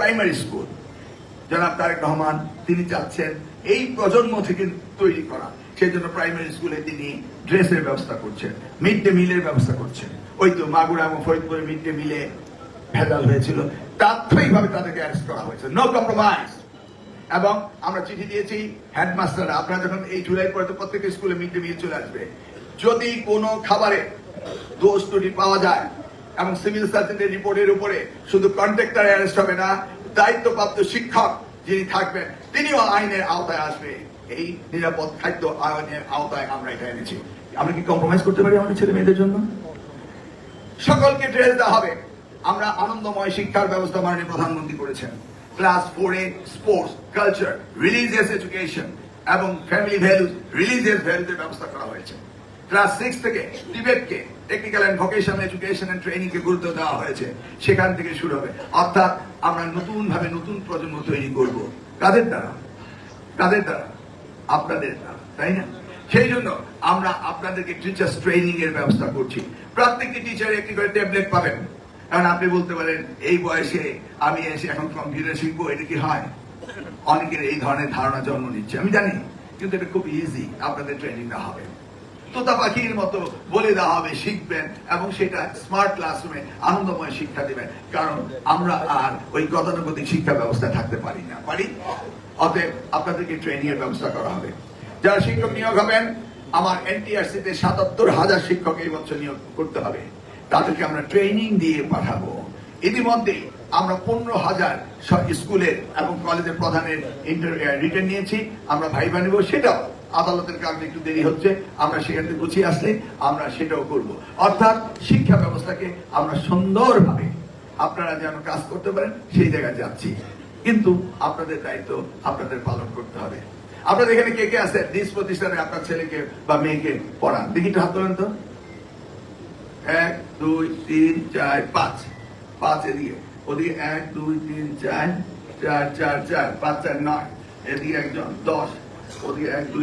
Primary school জনাব তারেক রহমান তিনি চাচ্ছেন এই প্রজন্ম থেকে তৈরি করা। সেই জন্য প্রাইমারি স্কুলে তিনি ড্রেসের ব্যবস্থা করছেন, মিড ডে মিলের ব্যবস্থা করছেন। ওই তো মাগুরা এবং ফরিদপুরে মিড ডে মিলে ভেজাল হয়েছিল, তাৎক্ষণিকভাবে তাদেরকে অ্যারেস্ট করা হয়েছে, নো কম্প্রোমাইজ। এবং আমরা চিঠি দিয়েছি হেডমাস্টাররা, আপনারা যখন এই জুলাই পরে তো প্রত্যেক স্কুলে মিড ডে মিল চলে আসবে, যদি কোনো খাবারে দোষ ত্রুটি পাওয়া যায় এবং সিভিল সার্জনের রিপোর্টের উপরে শুধু কন্ট্রাক্টর অ্যারেস্ট হবে না, দায়িত্বপ্রাপ্ত শিক্ষক যিনি থাকবেন তিনিও আইনের আওতায় আসবে। এই নিরাপদ খাদ্য আইনের আওতায় আমরা এটা এনেছি। আমরা কি কম্প্রোমাইজ করতে পারি আমাদের ছেলে মেয়েদের জন্য? সকলকে ড্রেস দেওয়া হবে। আমরা আনন্দময় শিক্ষার ব্যবস্থা মাননীয় প্রধানমন্ত্রী করেছেন। ক্লাস 4-এ স্পোর্টস, কালচার, রিলিজিয়াস এডুকেশন এবং ফ্যামিলি ভ্যালুজ, রিলিজিয়াস ভ্যালুজের ব্যবস্থা করা হয়েছে। ক্লাস 6 থেকে ডিবেটকে, technical and vocational education and training কে গুরুত্ব দেওয়া হয়েছে, সেখান থেকে শুরু হবে। অর্থাৎ আমরা নতুন ভাবে নতুন প্রজন্ম তৈরি করব। কাদের দ্বারা? কাদের দ্বারা? আপনাদের দ্বারা, তাই না? সেই জন্য আমরা আপনাদেরকে টিচার্স ট্রেনিং এর ব্যবস্থা করছি। প্রত্যেকটি টিচার একটি করে ট্যাবলেট পাবেন। কারণ আপনি বলতে পারেন এই বয়সে আমি এসে এখন কম্পিউটার শিখবো, এটা কি হয়? অনেকের এই ধরনের ধারণা জন্ম নিচ্ছে, আমি জানি, কিন্তু এটা খুব ইজি। আপনাদের ট্রেনিং দেওয়া হবে, তোতা পাখির মতো বলে দেওয়া হবে, শিখবেন এবং সেটা স্মার্ট ক্লাসরুমে আনন্দময় শিক্ষা দিবেন। কারণ আমরা আর ওই গতানুগতিক শিক্ষা ব্যবস্থায় থাকতে পারি না, পারি। অতএব আপনাদেরকে ট্রেনিং এর ব্যবস্থা করা হবে। যারা শিক্ষক নিয়োগ হবেন, আমার NTRC তে ৭৭,০০০ শিক্ষক এই বছর নিয়োগ করতে হবে। তাদেরকে আমরা ট্রেনিং দিয়ে পাঠাবো। ইতিমধ্যে আমরা 15,০০০ স্কুলের এবং কলেজের প্রধানের রিটার্ন নিয়েছি। আমরা ভাইবা নেব, সেটাও আদালতের কারণে একটু দেরি হচ্ছে, আমরা সেখান থেকে গুছিয়ে আসলে আমরা সেটাও করব। অর্থাৎ শিক্ষা ব্যবস্থাকে আমরা সুন্দরভাবে আপনারা যেন কাজ করতে পারেন সেই জায়গায় যাচ্ছি। কিন্তু আপনাদের দায়িত্ব আপনাদের পালন করতে হবে। আপনাদের এখানে কে কে আছে নিজ প্রতিষ্ঠানে আপনার ছেলেকে বা মেয়েকে পড়ান? দেখি একটু হাত তোলেন তো। 1 2 3 4 5 5 এদিকে, ওদিকে 1 2 3 4 4 4 4 5 4 9, এদিকে একজন 10, ওদিকে 1 2